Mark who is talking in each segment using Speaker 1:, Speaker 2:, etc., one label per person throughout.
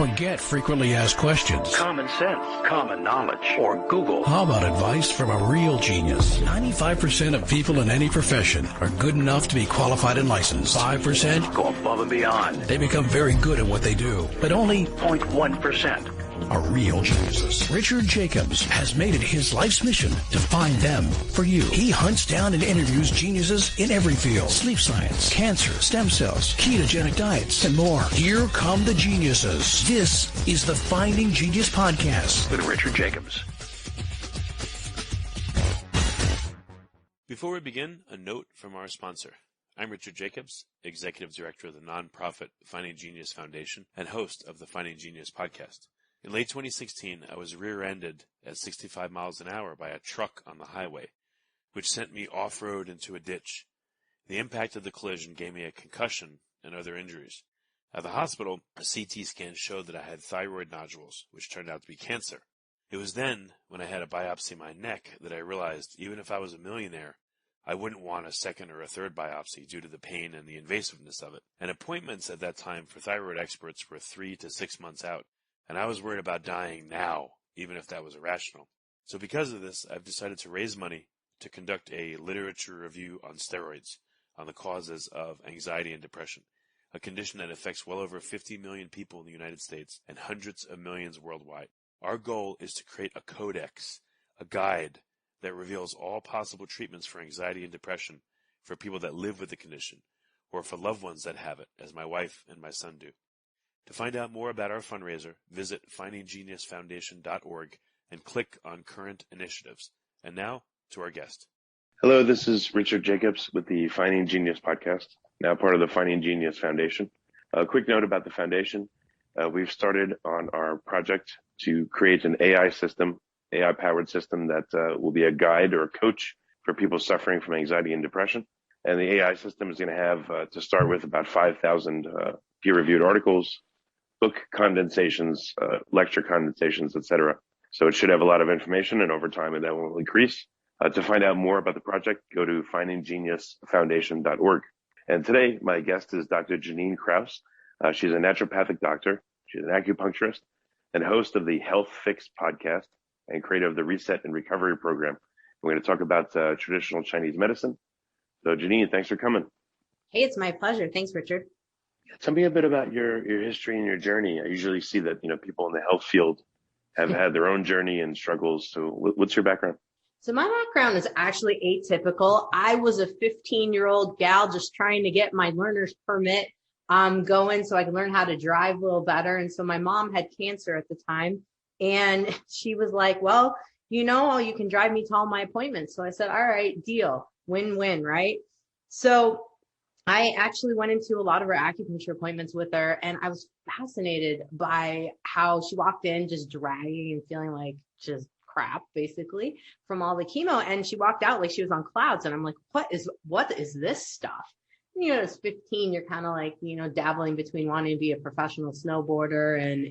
Speaker 1: Forget frequently asked questions.
Speaker 2: Common sense, common knowledge, or Google.
Speaker 1: How about advice from a real genius? 95% of people in any profession are good enough to be qualified and licensed. 5%
Speaker 2: go above and beyond.
Speaker 1: They become very good at what they do, but only
Speaker 2: 0.1%
Speaker 1: are real geniuses. Richard Jacobs has made it his life's mission to find them for you. He hunts down and interviews geniuses in every field: sleep science, cancer, stem cells, ketogenic diets, and more. Here come the geniuses. This is the Finding Genius Podcast
Speaker 2: with Richard Jacobs.
Speaker 3: Before we begin, a note from our sponsor. I'm Richard Jacobs, Executive Director of the nonprofit Finding Genius Foundation and host of the Finding Genius Podcast. In late 2016, I was rear-ended at 65 miles an hour by a truck on the highway, which sent me off-road into a ditch. The impact of the collision gave me a concussion and other injuries. At the hospital, a CT scan showed that I had thyroid nodules, which turned out to be cancer. It was then, when I had a biopsy of my neck, that I realized even if I was a millionaire, I wouldn't want a second or a third biopsy due to the pain and the invasiveness of it. And appointments at that time for thyroid experts were 3 to 6 months out. And I was worried about dying now, even if that was irrational. So because of this, I've decided to raise money to conduct a literature review on steroids, on the causes of anxiety and depression, a condition that affects well over 50 million people in the United States and hundreds of millions worldwide. Our goal is to create a codex, a guide that reveals all possible treatments for anxiety and depression for people that live with the condition, or for loved ones that have it, as my wife and my son do. To find out more about our fundraiser, visit findinggeniusfoundation.org and click on Current Initiatives. And now, to our guest.
Speaker 4: Hello, this is Richard Jacobs with the Finding Genius Podcast, now part of the Finding Genius Foundation. A quick note about the foundation. We've started on our project to create an AI-powered system that will be a guide or a coach for people suffering from anxiety and depression. And the AI system is going to have, to start with, about 5,000 peer-reviewed articles, book condensations, lecture condensations, etc. So it should have a lot of information, and over time that will increase. To find out more about the project, go to findinggeniusfoundation.org. And today, my guest is Dr. Jannine Krause. She's a naturopathic doctor. She's an acupuncturist and host of the Health Fix podcast and creator of the Reset and Recovery program. We're going to talk about traditional Chinese medicine. So Jannine, thanks for coming.
Speaker 5: Hey, it's my pleasure. Thanks, Richard.
Speaker 4: Tell me a bit about your history and your journey. I usually see that, people in the health field have had their own journey and struggles. So what's your background?
Speaker 5: So my background is actually atypical. I was a 15-year-old gal just trying to get my learner's permit going so I could learn how to drive a little better. And so my mom had cancer at the time. And she was like, well, you can drive me to all my appointments. So I said, all right, deal, win-win, right? So I actually went into a lot of her acupuncture appointments with her, and I was fascinated by how she walked in just dragging and feeling like just crap, basically, from all the chemo. And she walked out like she was on clouds. And I'm like, what is this stuff? And, as 15, you're kind of like, dabbling between wanting to be a professional snowboarder and,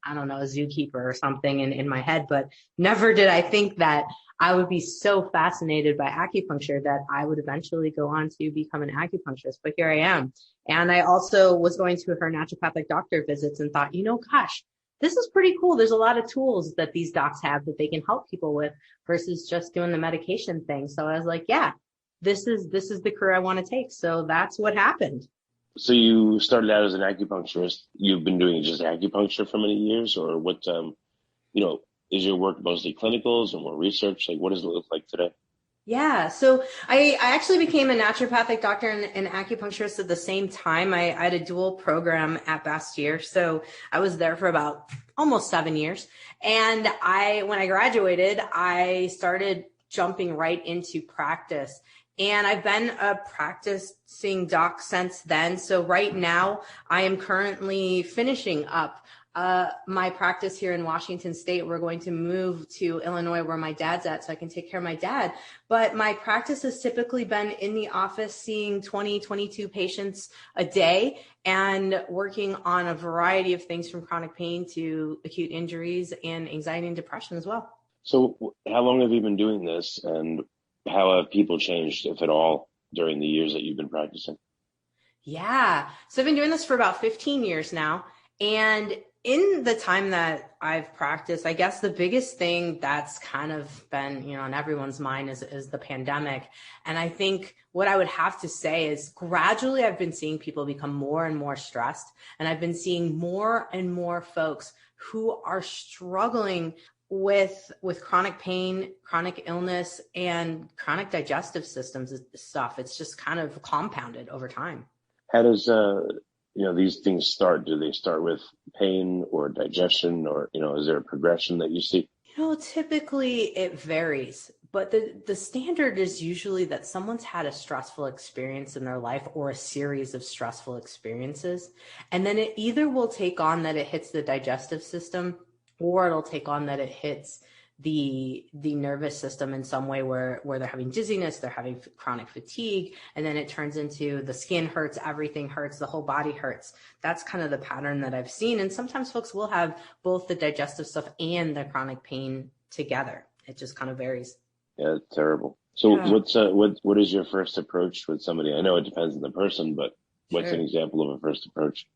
Speaker 5: I don't know, a zookeeper or something in my head. But never did I think that I would be so fascinated by acupuncture that I would eventually go on to become an acupuncturist. But here I am. And I also was going to her naturopathic doctor visits and thought, gosh, this is pretty cool. There's a lot of tools that these docs have that they can help people with versus just doing the medication thing. So I was like, yeah, this is the career I want to take. So that's what happened.
Speaker 4: So you started out as an acupuncturist. You've been doing just acupuncture for many years, or what, is your work mostly clinicals or more research? Like, what does it look like today?
Speaker 5: Yeah. So I actually became a naturopathic doctor and acupuncturist at the same time. I had a dual program at Bastyr. So I was there for about almost 7 years. And when I graduated, I started jumping right into practice. And I've been a practicing doc since then. So right now I am currently finishing up my practice here in Washington State. We're going to move to Illinois where my dad's at so I can take care of my dad. But my practice has typically been in the office seeing 20, 22 patients a day and working on a variety of things from chronic pain to acute injuries and anxiety and depression as well.
Speaker 4: So how long have you been doing this, and how have people changed, if at all, during the years that you've been practicing?
Speaker 5: Yeah. So I've been doing this for about 15 years now. And In the time that I've practiced, I guess the biggest thing that's kind of been, on everyone's mind is the pandemic. And I think what I would have to say is gradually I've been seeing people become more and more stressed. And I've been seeing more and more folks who are struggling with chronic pain, chronic illness, and chronic digestive systems stuff. It's just kind of compounded over time.
Speaker 4: How does these things start? Do they start with pain or digestion, or is there a progression that you see?
Speaker 5: Typically it varies, but the standard is usually that someone's had a stressful experience in their life or a series of stressful experiences, and then it either will take on that it hits the digestive system, or it'll take on that it hits the nervous system in some way where they're having dizziness, they're having chronic fatigue, and then it turns into the skin hurts, everything hurts, the whole body hurts. That's kind of the pattern that I've seen. And sometimes folks will have both the digestive stuff and the chronic pain together. It just kind of varies.
Speaker 4: Yeah, it's terrible. So what is your first approach with somebody? I know it depends on the person, but what's an example of a first approach?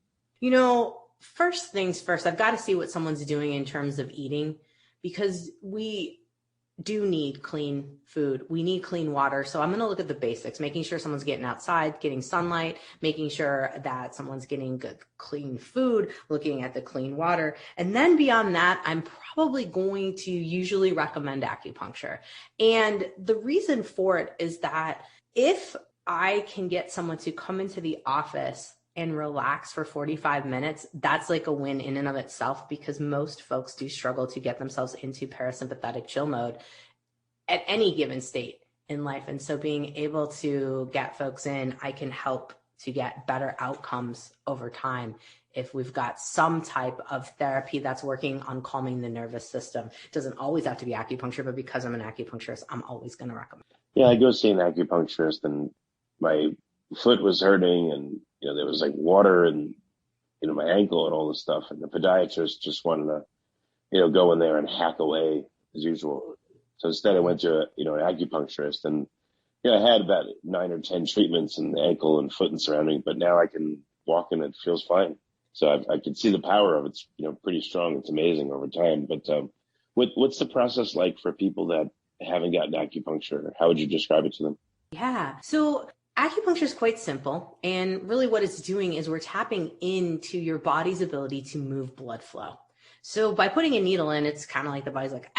Speaker 5: First things first, I've got to see what someone's doing in terms of eating, because we do need clean food. We need clean water. So I'm going to look at the basics, making sure someone's getting outside, getting sunlight, making sure that someone's getting good, clean food, looking at the clean water. And then beyond that, I'm probably going to usually recommend acupuncture. And the reason for it is that if I can get someone to come into the office and relax for 45 minutes, that's like a win in and of itself, because most folks do struggle to get themselves into parasympathetic chill mode at any given state in life. And so being able to get folks in, I can help to get better outcomes over time if we've got some type of therapy that's working on calming the nervous system. It doesn't always have to be acupuncture, but because I'm an acupuncturist, I'm always going to recommend.
Speaker 4: Yeah, I go see an acupuncturist and my foot was hurting, and there was like water and my ankle and all this stuff, and the podiatrist just wanted to go in there and hack away as usual. So instead I went to an acupuncturist, and I had about 9 or 10 treatments in the ankle and foot and surrounding, but now I can walk and it feels fine. So I can see the power of it. It's pretty strong. It's amazing over time. But what's the process like for people that haven't gotten acupuncture? How would you describe it to them?
Speaker 5: Yeah. So acupuncture is quite simple, and really what it's doing is we're tapping into your body's ability to move blood flow. So by putting a needle in, it's kind of like the body's like,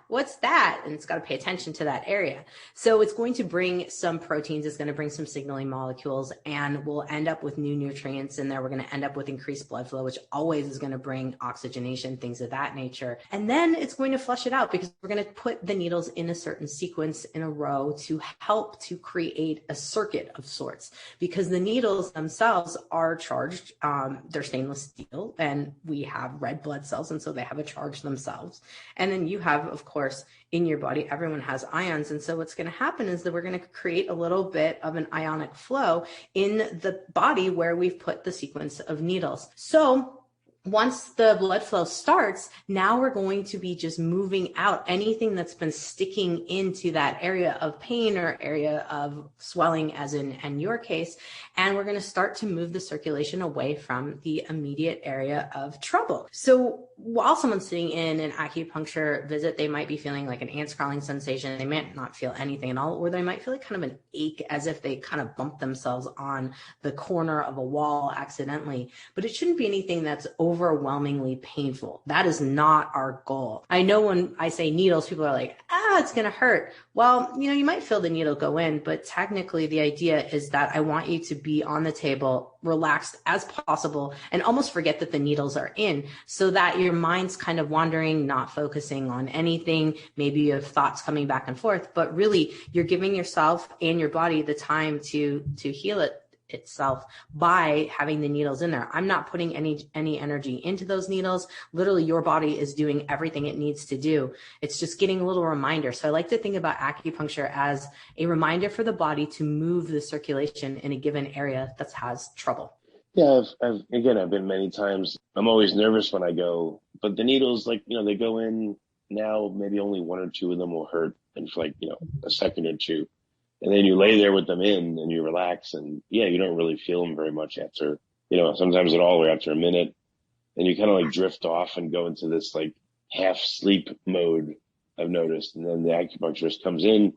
Speaker 5: what's that? And it's got to pay attention to that area. So it's going to bring some proteins, it's going to bring some signaling molecules, and we'll end up with new nutrients in there. We're going to end up with increased blood flow, which always is going to bring oxygenation, things of that nature. And then it's going to flush it out, because we're going to put the needles in a certain sequence in a row to help to create a circuit of sorts, because the needles themselves are charged. They're stainless steel, and we have red blood cells, and so they have a charge themselves. And then you have, of course, in your body, everyone has ions. And so what's going to happen is that we're going to create a little bit of an ionic flow in the body where we've put the sequence of needles. So once the blood flow starts, now we're going to be just moving out anything that's been sticking into that area of pain or area of swelling, as in your case, and we're going to start to move the circulation away from the immediate area of trouble. So while someone's sitting in an acupuncture visit, they might be feeling like an ants crawling sensation. They might not feel anything at all, or they might feel like kind of an ache, as if they kind of bumped themselves on the corner of a wall accidentally. But it shouldn't be anything that's overwhelmingly painful. That is not our goal. I know when I say needles, people are like, it's going to hurt. Well, you might feel the needle go in, but technically the idea is that I want you to be on the table, relaxed as possible, and almost forget that the needles are in, so that your mind's kind of wandering, not focusing on anything. Maybe you have thoughts coming back and forth, but really you're giving yourself and your body the time to heal itself by having the needles in there. I'm not putting any energy into those needles. Literally, your body is doing everything it needs to do. It's just getting a little reminder. So I like to think about acupuncture as a reminder for the body to move the circulation in a given area that has trouble.
Speaker 4: Yeah, I've been many times. I'm always nervous when I go, but the needles, they go in now, maybe only 1 or 2 of them will hurt, and for a second or two. And then you lay there with them in and you relax, and you don't really feel them very much after, sometimes at all, or after a minute. and you kind of like drift off and go into this like half sleep mode, I've noticed. And then the acupuncturist comes in,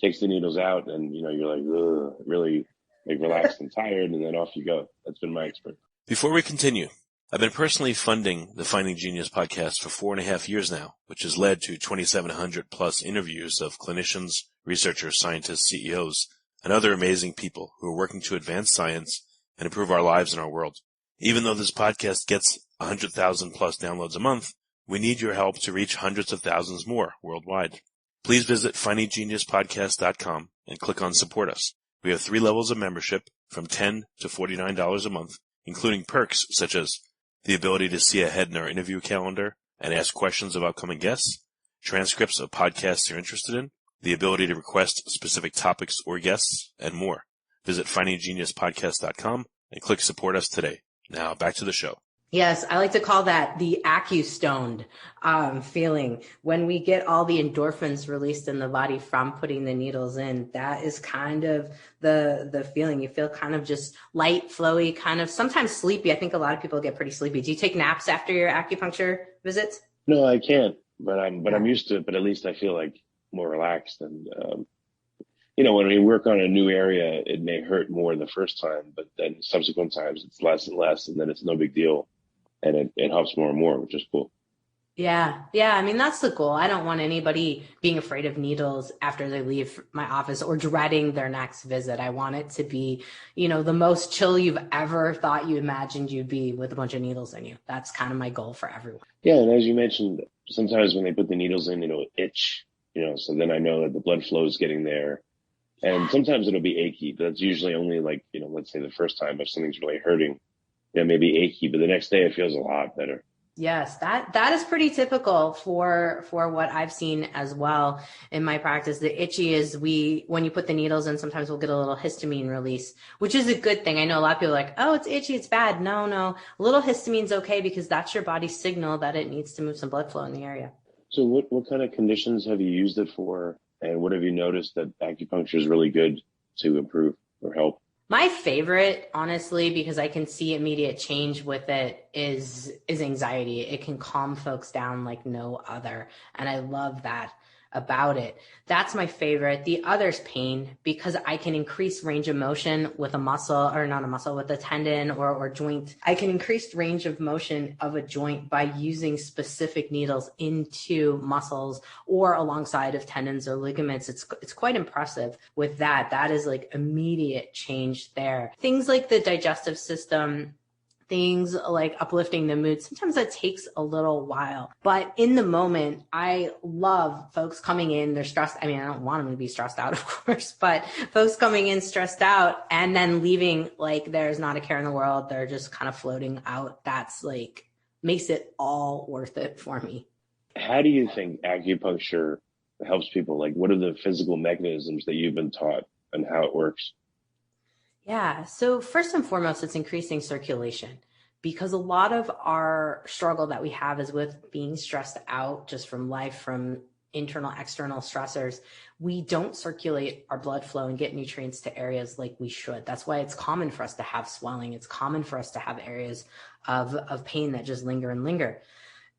Speaker 4: takes the needles out, and you're like, ugh, really like relaxed and tired, and then off you go. That's been my experience.
Speaker 3: Before we continue, I've been personally funding the Finding Genius podcast for 4.5 years now, which has led to 2,700 plus interviews of clinicians, researchers, scientists, CEOs, and other amazing people who are working to advance science and improve our lives and our world. Even though this podcast gets 100,000 plus downloads a month, we need your help to reach hundreds of thousands more worldwide. Please visit findinggeniuspodcast.com and click on Support Us. We have 3 levels of membership from $10 to $49 a month, including perks such as the ability to see ahead in our interview calendar and ask questions of upcoming guests, transcripts of podcasts you're interested in, the ability to request specific topics or guests, and more. Visit findinggeniuspodcast.com and click Support Us today. Now back to the show.
Speaker 5: Yes, I like to call that the acu-stoned feeling. When we get all the endorphins released in the body from putting the needles in, that is kind of the feeling. You feel kind of just light, flowy, kind of sometimes sleepy. I think a lot of people get pretty sleepy. Do you take naps after your acupuncture visits?
Speaker 4: No, I can't, but I'm used to it. But at least I feel like more relaxed. And when we work on a new area, it may hurt more the first time, but then subsequent times it's less and less, and then it's no big deal. And it helps more and more, which is cool.
Speaker 5: Yeah. I mean, that's the goal. I don't want anybody being afraid of needles after they leave my office or dreading their next visit. I want it to be, the most chill you've ever thought you imagined you'd be with a bunch of needles in you. That's kind of my goal for everyone.
Speaker 4: Yeah. And as you mentioned, sometimes when they put the needles in, it'll itch, so then I know that the blood flow is getting there. And sometimes it'll be achy, but that's usually only like, let's say the first time if something's really hurting. Maybe achy, but the next day it feels a lot better.
Speaker 5: Yes, that is pretty typical for what I've seen as well in my practice. The itchy is when you put the needles in, sometimes we'll get a little histamine release, which is a good thing. I know a lot of people are like, oh, it's itchy, it's bad. No, a little histamine's okay because that's your body's signal that it needs to move some blood flow in the area.
Speaker 4: So what kind of conditions have you used it for? And what have you noticed that acupuncture is really good to improve or help?
Speaker 5: My favorite, honestly, because I can see immediate change with it, is anxiety. It can calm folks down like no other. And I love that about it. That's my favorite. The other's pain, because I can increase range of motion with a muscle, or not a muscle, with a tendon or joint. I can increase range of motion of a joint by using specific needles into muscles or alongside of tendons or ligaments. It's quite impressive with that. That is like immediate change there. Things like the digestive system, things like uplifting the mood, sometimes that takes a little while. But in the moment, I love folks coming in, they're stressed. I mean, I don't want them to be stressed out, of course, but folks coming in stressed out and then leaving like there's not a care in the world. They're just kind of floating out. That's like, makes it all worth it for me.
Speaker 4: How do you think acupuncture helps people? Like, what are the physical mechanisms that you've been taught and how it works?
Speaker 5: Yeah. So first and foremost, it's increasing circulation, because a lot of our struggle that we have is with being stressed out just from life, from internal, external stressors. We don't circulate our blood flow and get nutrients to areas like we should. That's why it's common for us to have swelling. It's common for us to have areas of pain that just linger and linger.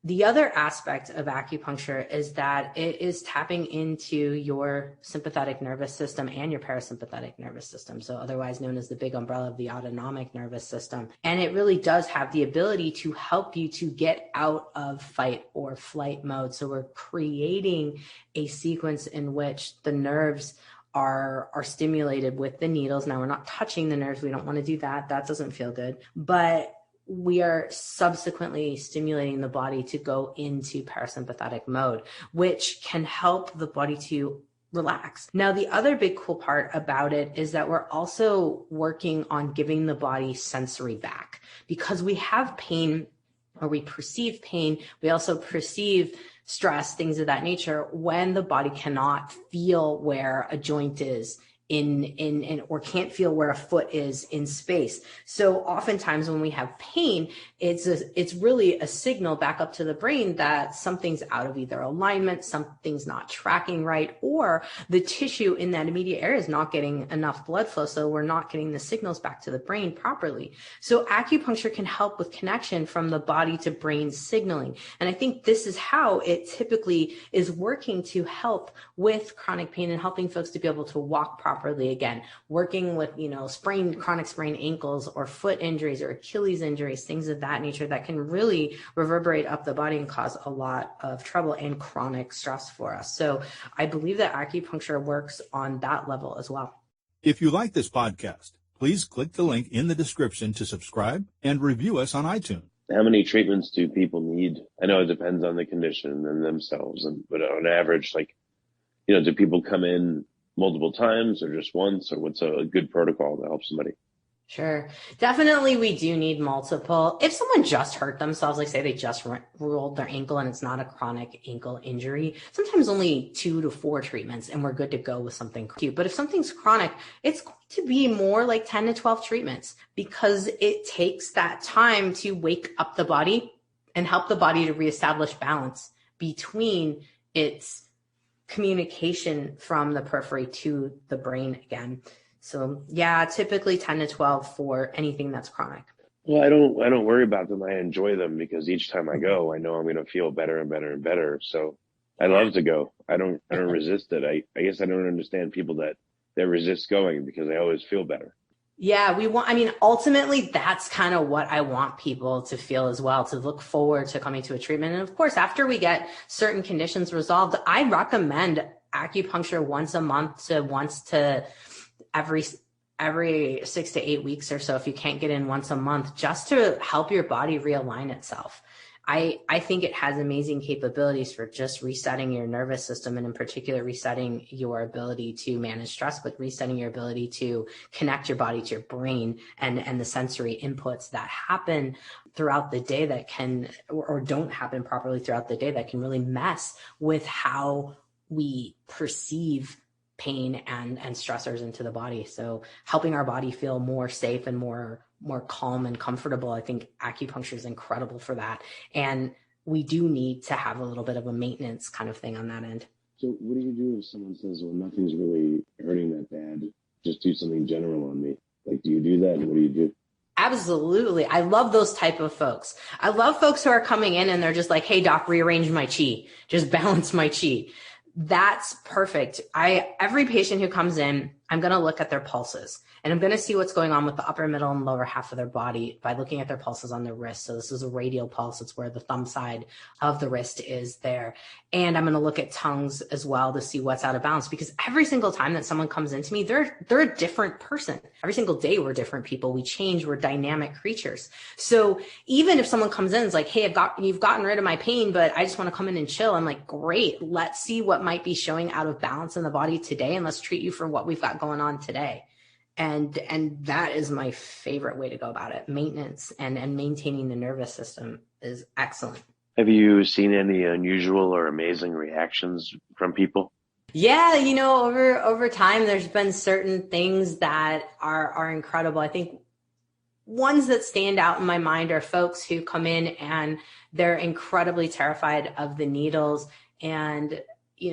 Speaker 5: The other aspect of acupuncture is that it is tapping into your sympathetic nervous system and your parasympathetic nervous system, so otherwise known as the big umbrella of the autonomic nervous system. And it really does have the ability to help you to get out of fight or flight mode. So we're creating a sequence in which the nerves are stimulated with the needles. Now, we're not touching the nerves. We don't want to do that. That doesn't feel good. But we are subsequently stimulating the body to go into parasympathetic mode, which can help the body to relax. Now, the other big cool part about it is that we're also working on giving the body sensory back, because we have pain, or we perceive pain. We also perceive stress, things of that nature, when the body cannot feel where a joint is in or can't feel where a foot is in space. So oftentimes when we have pain, it's really a signal back up to the brain that something's out of either alignment, something's not tracking right, or the tissue in that immediate area is not getting enough blood flow. So we're not getting the signals back to the brain properly. So acupuncture can help with connection from the body to brain signaling. And I think this is how it typically is working to help with chronic pain and helping folks to be able to walk properly again, working with, chronic sprained ankles or foot injuries or Achilles injuries, things of that nature that can really reverberate up the body and cause a lot of trouble and chronic stress for us. So I believe that acupuncture works on that level as well.
Speaker 6: If you like this podcast, please click the link in the description to subscribe and review us on iTunes.
Speaker 4: How many treatments do people need? I know it depends on the condition and themselves, but on average, do people come in multiple times or just once, or what's a good protocol to help somebody?
Speaker 5: Sure. Definitely we do need multiple. If someone just hurt themselves, like say they just rolled their ankle and it's not a chronic ankle injury, sometimes only 2 to 4 treatments and we're good to go with something cute. But if something's chronic, it's going to be more like 10 to 12 treatments because it takes that time to wake up the body and help the body to reestablish balance between its communication from the periphery to the brain again. So yeah, typically 10 to 12 for anything that's chronic.
Speaker 4: Well, I don't worry about them. I enjoy them because each time I go, I know I'm going to feel better and better and better. So I love to go. I don't resist it. I guess I don't understand people that resist going because I always feel better.
Speaker 5: Yeah, ultimately, that's kind of what I want people to feel as well, to look forward to coming to a treatment. And of course, after we get certain conditions resolved, I recommend acupuncture once a month to once to every 6 to 8 weeks or so, if you can't get in once a month, just to help your body realign itself. I think it has amazing capabilities for just resetting your nervous system, and in particular, resetting your ability to manage stress, but resetting your ability to connect your body to your brain and the sensory inputs that happen throughout the day that can, or don't happen properly throughout the day, that can really mess with how we perceive pain and stressors into the body. So helping our body feel more safe and more calm and comfortable. I think acupuncture is incredible for that. And we do need to have a little bit of a maintenance kind of thing on that end.
Speaker 4: So what do you do if someone says, well, nothing's really hurting that bad, just do something general on me? Do you do that? And what do you do?
Speaker 5: Absolutely. I love those type of folks. I love folks who are coming in and they're just like, hey, doc, rearrange my chi, just balance my chi. That's perfect. Every patient who comes in, I'm going to look at their pulses and I'm going to see what's going on with the upper, middle, and lower half of their body by looking at their pulses on their wrist. So this is a radial pulse. It's where the thumb side of the wrist is there. And I'm going to look at tongues as well to see what's out of balance, because every single time that someone comes into me, they're a different person. Every single day, we're different people. We change. We're dynamic creatures. So even if someone comes in and is like, hey, you've gotten rid of my pain, but I just want to come in and chill. I'm like, great. Let's see what might be showing out of balance in the body today. And let's treat you for what we've got going on today. And that is my favorite way to go about it. Maintenance and maintaining the nervous system is excellent.
Speaker 4: Have you seen any unusual or amazing reactions from people?
Speaker 5: Yeah, over time, there's been certain things that are incredible. I think ones that stand out in my mind are folks who come in and they're incredibly terrified of the needles and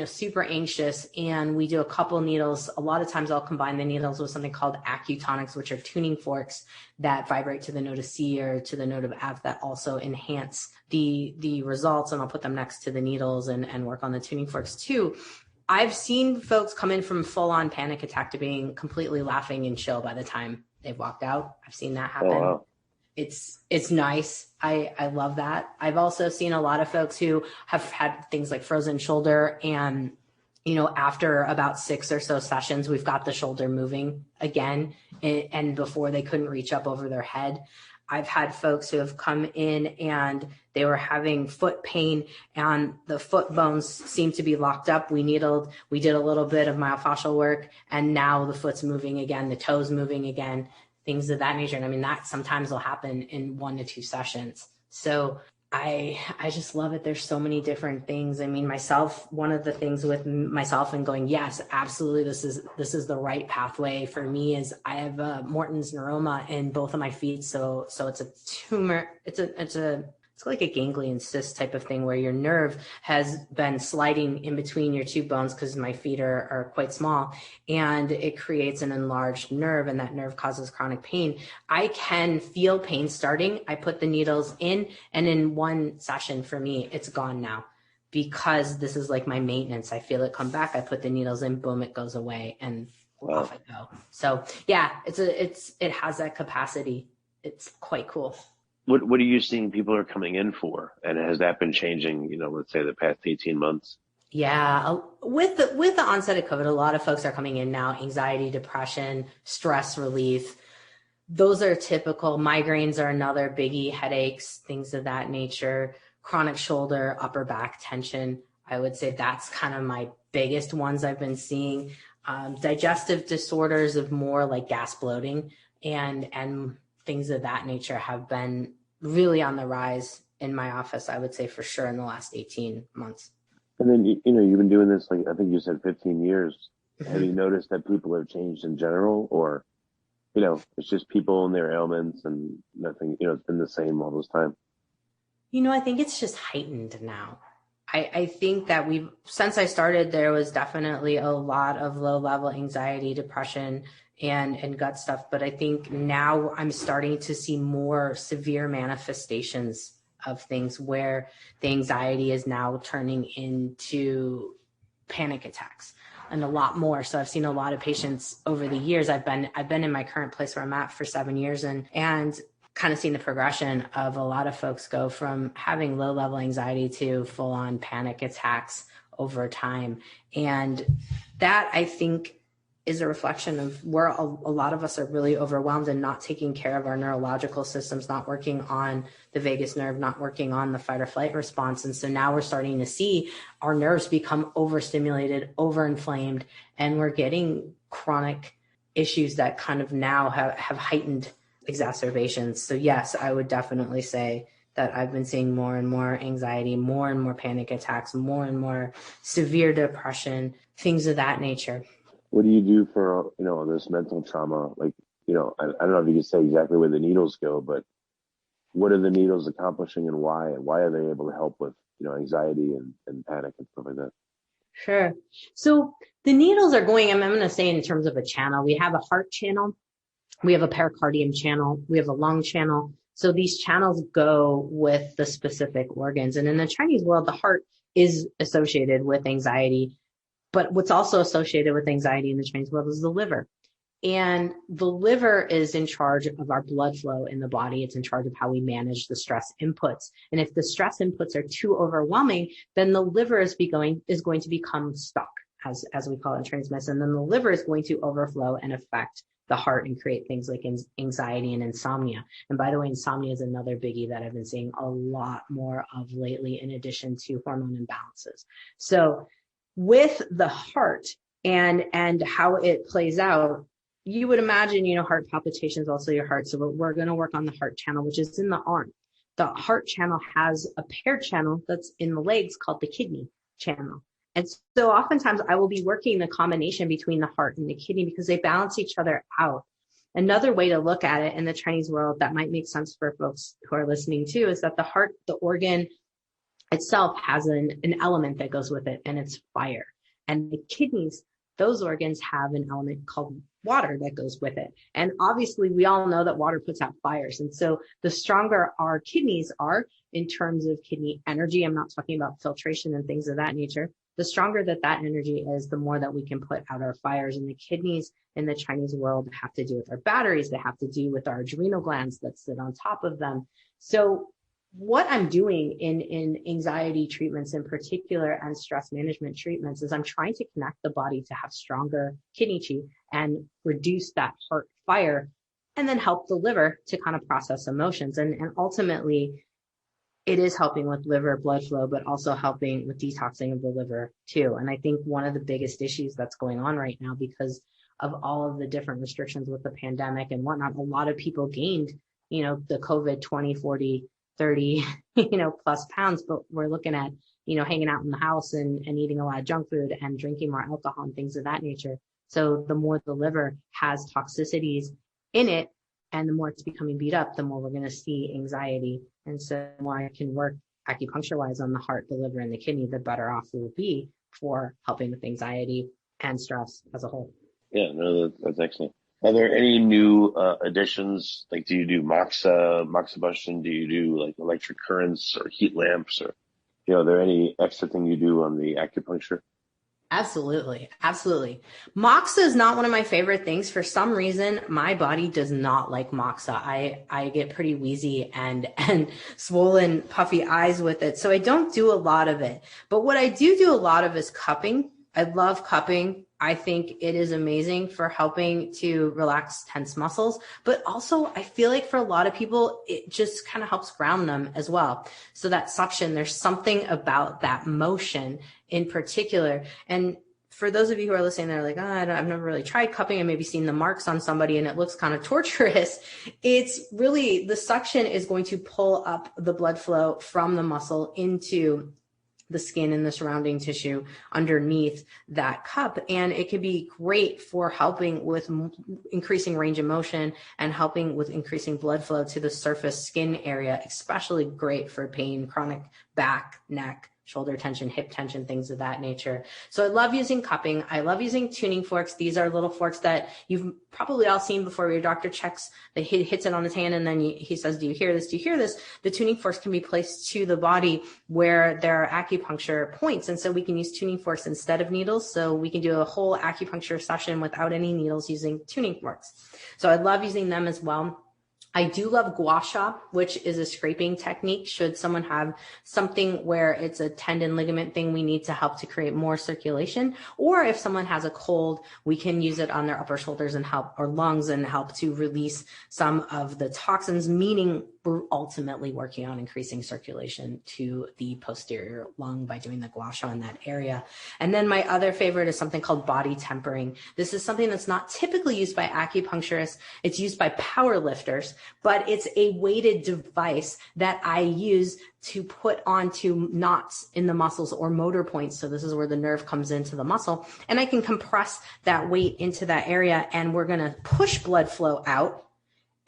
Speaker 5: super anxious, and we do a couple needles. A lot of times I'll combine the needles with something called acutonics, which are tuning forks that vibrate to the note of C or to the note of F that also enhance the results. And I'll put them next to the needles and work on the tuning forks too. I've seen folks come in from full on panic attack to being completely laughing and chill by the time they've walked out. I've seen that happen. Oh, wow. It's nice. I love that. I've also seen a lot of folks who have had things like frozen shoulder, and, after about 6 or so sessions, we've got the shoulder moving again. And before they couldn't reach up over their head. I've had folks who have come in and they were having foot pain and the foot bones seemed to be locked up. We did a little bit of myofascial work, and now the foot's moving again, the toes moving again, things of that nature. And that sometimes will happen in 1 to 2 sessions. So I just love it. There's so many different things. I mean, one of the things with myself and going, yes, absolutely, this is the right pathway for me is I have a Morton's neuroma in both of my feet. So it's a tumor. It's like a ganglion cyst type of thing where your nerve has been sliding in between your two bones because my feet are quite small, and it creates an enlarged nerve, and that nerve causes chronic pain. I can feel pain starting. I put the needles in, and in one session for me, it's gone now because this is like my maintenance. I feel it come back. I put the needles in, boom, it goes away, and off I go. So yeah, it has that capacity. It's quite cool.
Speaker 4: What are you seeing people are coming in for? And has that been changing, let's say the past 18 months?
Speaker 5: Yeah. With the onset of COVID, a lot of folks are coming in now, anxiety, depression, stress relief. Those are typical. Migraines are another biggie, headaches, things of that nature, chronic shoulder, upper back tension. I would say that's kind of my biggest ones I've been seeing. Digestive disorders of more like gas bloating and things of that nature have been really on the rise in my office, I would say for sure in the last 18 months.
Speaker 4: And then, you've been doing this, like, I think you said 15 years. Mm-hmm. Have you noticed that people have changed in general, or, it's just people and their ailments and nothing, it's been the same all this time?
Speaker 5: I think it's just heightened now. I think that since I started, there was definitely a lot of low level anxiety, depression, and gut stuff. But I think now I'm starting to see more severe manifestations of things where the anxiety is now turning into panic attacks and a lot more. So I've seen a lot of patients over the years. I've been in my current place where I'm at for 7 years and kind of seen the progression of a lot of folks go from having low level anxiety to full on panic attacks over time. And that, I think, is a reflection of where a lot of us are really overwhelmed and not taking care of our neurological systems, not working on the vagus nerve, not working on the fight or flight response. And so now we're starting to see our nerves become overstimulated, overinflamed, and we're getting chronic issues that kind of now have heightened exacerbations. So yes, I would definitely say that I've been seeing more and more anxiety, more and more panic attacks, more and more severe depression, things of that nature.
Speaker 4: What do you do for, this mental trauma? Like, I don't know if you can say exactly where the needles go, but what are the needles accomplishing and why? And why are they able to help with, anxiety and panic and stuff like that?
Speaker 5: Sure. So the needles are going, I'm going to say in terms of a channel, we have a heart channel, we have a pericardium channel, we have a lung channel. So these channels go with the specific organs. And in the Chinese world, the heart is associated with anxiety. But what's also associated with anxiety in the Chinese world is the liver. And the liver is in charge of our blood flow in the body. It's in charge of how we manage the stress inputs. And if the stress inputs are too overwhelming, then the liver is going to become stuck, as we call it in Chinese medicine. Then the liver is going to overflow and affect the heart and create things like anxiety and insomnia. And by the way, insomnia is another biggie that I've been seeing a lot more of lately, in addition to hormone imbalances. So with the heart and how it plays out, you would imagine, heart palpitations, also your heart. So we're going to work on the heart channel, which is in the arm. The heart channel has a paired channel that's in the legs called the kidney channel. And so oftentimes I will be working the combination between the heart and the kidney because they balance each other out. Another way to look at it in the Chinese world that might make sense for folks who are listening too, is that the heart, the organ itself, has an element that goes with it, and it's fire. And the kidneys, those organs, have an element called water that goes with it. And obviously we all know that water puts out fires. And so the stronger our kidneys are in terms of kidney energy, I'm not talking about filtration and things of that nature, the stronger that energy is, the more that we can put out our fires. And the kidneys in the Chinese world have to do with our batteries. They have to do with our adrenal glands that sit on top of them. So what I'm doing in anxiety treatments in particular and stress management treatments is I'm trying to connect the body to have stronger kidney qi and reduce that heart fire, and then help the liver to kind of process emotions. And ultimately, it is helping with liver blood flow, but also helping with detoxing of the liver too. And I think one of the biggest issues that's going on right now, because of all of the different restrictions with the pandemic and whatnot, a lot of people gained, the COVID 20, 40 30, plus pounds, but we're looking at, hanging out in the house and eating a lot of junk food and drinking more alcohol and things of that nature. So the more the liver has toxicities in it and the more it's becoming beat up, the more we're going to see anxiety. And so the more I can work acupuncture wise on the heart, the liver, and the kidney, the better off we'll be for helping with anxiety and stress as a whole.
Speaker 4: Yeah, no, that's excellent. Are there any new additions? Like, do you do Moxibustion? Do you do like electric currents or heat lamps? Or, are there any extra thing you do on the acupuncture?
Speaker 5: Absolutely. Absolutely. Moxa is not one of my favorite things. For some reason, my body does not like Moxa. I get pretty wheezy and swollen, puffy eyes with it. So I don't do a lot of it. But what I do a lot of is cupping. I love cupping. I think it is amazing for helping to relax tense muscles, but also I feel like for a lot of people, it just kind of helps ground them as well. So that suction, there's something about that motion in particular. And for those of you who are listening, they're like, I've never really tried cupping and maybe seen the marks on somebody and it looks kind of torturous. It's really, the suction is going to pull up the blood flow from the muscle into the skin and the surrounding tissue underneath that cup. And it could be great for helping with increasing range of motion and helping with increasing blood flow to the surface skin area, especially great for pain, chronic back, neck, shoulder tension, hip tension, things of that nature. So I love using cupping. I love using tuning forks. These are little forks that you've probably all seen before, where your doctor checks, hits it on his hand, and then he says, do you hear this? Do you hear this? The tuning forks can be placed to the body where there are acupuncture points. And so we can use tuning forks instead of needles. So we can do a whole acupuncture session without any needles using tuning forks. So I love using them as well. I do love gua sha, which is a scraping technique. Should someone have something where it's a tendon ligament thing we need to help to create more circulation, or if someone has a cold, we can use it on their upper shoulders and help, or lungs, and help to release some of the toxins, meaning we're ultimately working on increasing circulation to the posterior lung by doing the gua sha in that area. And then my other favorite is something called body tempering. This is something that's not typically used by acupuncturists. It's used by power lifters, but it's a weighted device that I use to put onto knots in the muscles or motor points. So this is where the nerve comes into the muscle, and I can compress that weight into that area, and we're going to push blood flow out.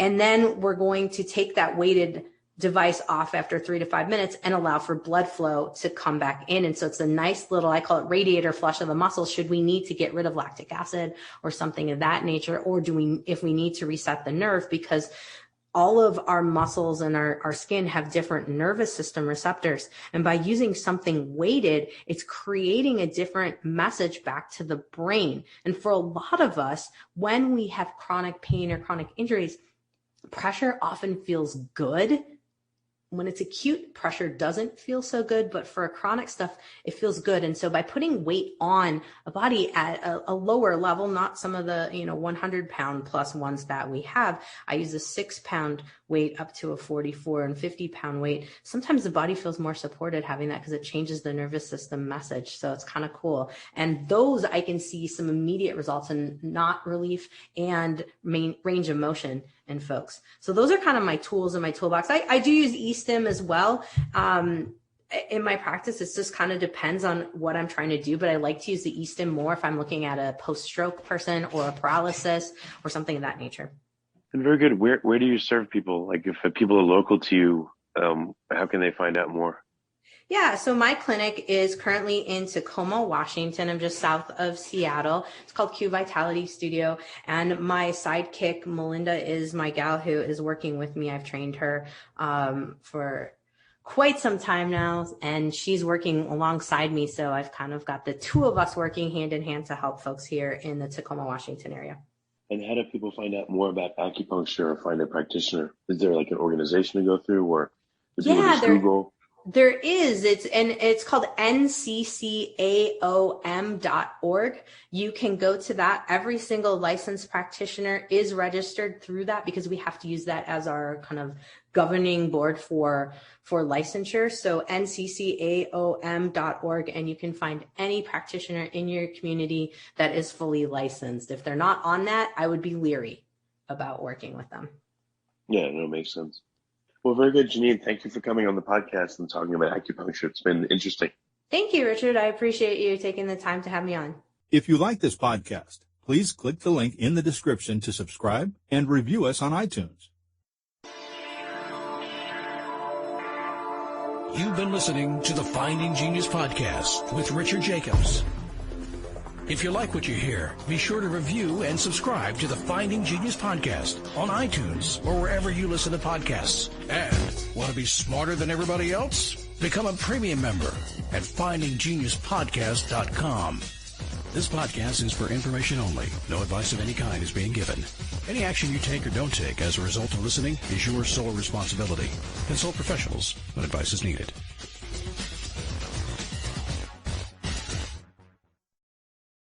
Speaker 5: And then we're going to take that weighted device off after 3 to 5 minutes and allow for blood flow to come back in. And so it's a nice little, I call it radiator flush of the muscle, should we need to get rid of lactic acid or something of that nature, or if we need to reset the nerve, because all of our muscles and our skin have different nervous system receptors. And by using something weighted, it's creating a different message back to the brain. And for a lot of us, when we have chronic pain or chronic injuries, pressure often feels good. When it's acute, pressure doesn't feel so good, but for chronic stuff, it feels good. And so by putting weight on a body at a lower level, not some of the 100-pound plus ones that we have, I use a 6-pound weight up to a 44 and 50-pound weight. Sometimes the body feels more supported having that because it changes the nervous system message. So it's kind of cool. And those I can see some immediate results in knot relief and range of motion in folks. So those are kind of my tools in my toolbox. I do use e-stim as well. In my practice, it just kind of depends on what I'm trying to do, but I like to use the e-stim more if I'm looking at a post-stroke person or a paralysis or something of that nature.
Speaker 4: And very good. Where do you serve people? Like, if people are local to you, how can they find out more?
Speaker 5: Yeah, so my clinic is currently in Tacoma, Washington. I'm just south of Seattle. It's called Q Vitality Studio. And my sidekick, Melinda, is my gal who is working with me. I've trained her for quite some time now, and she's working alongside me. So I've kind of got the two of us working hand in hand to help folks here in the Tacoma, Washington area.
Speaker 4: And how do people find out more about acupuncture or find a practitioner? Is there like an organization to go through, or do people just Google?
Speaker 5: There is. It's called nccAOM.org. You can go to that. Every single licensed practitioner is registered through that because we have to use that as our kind of governing board for licensure. So nccAOM.org, and you can find any practitioner in your community that is fully licensed. If they're not on that, I would be leery about working with them.
Speaker 4: Yeah, no, it makes sense. Well, very good, Jannine. Thank you for coming on the podcast and talking about acupuncture. It's been interesting.
Speaker 5: Thank you, Richard. I appreciate you taking the time to have me on.
Speaker 6: If you like this podcast, please click the link in the description to subscribe and review us on iTunes.
Speaker 1: You've been listening to the Finding Genius podcast with Richard Jacobs. If you like what you hear, be sure to review and subscribe to the Finding Genius podcast on iTunes or wherever you listen to podcasts. And want to be smarter than everybody else? Become a premium member at findinggeniuspodcast.com. This podcast is for information only. No advice of any kind is being given. Any action you take or don't take as a result of listening is your sole responsibility. Consult professionals when advice is needed.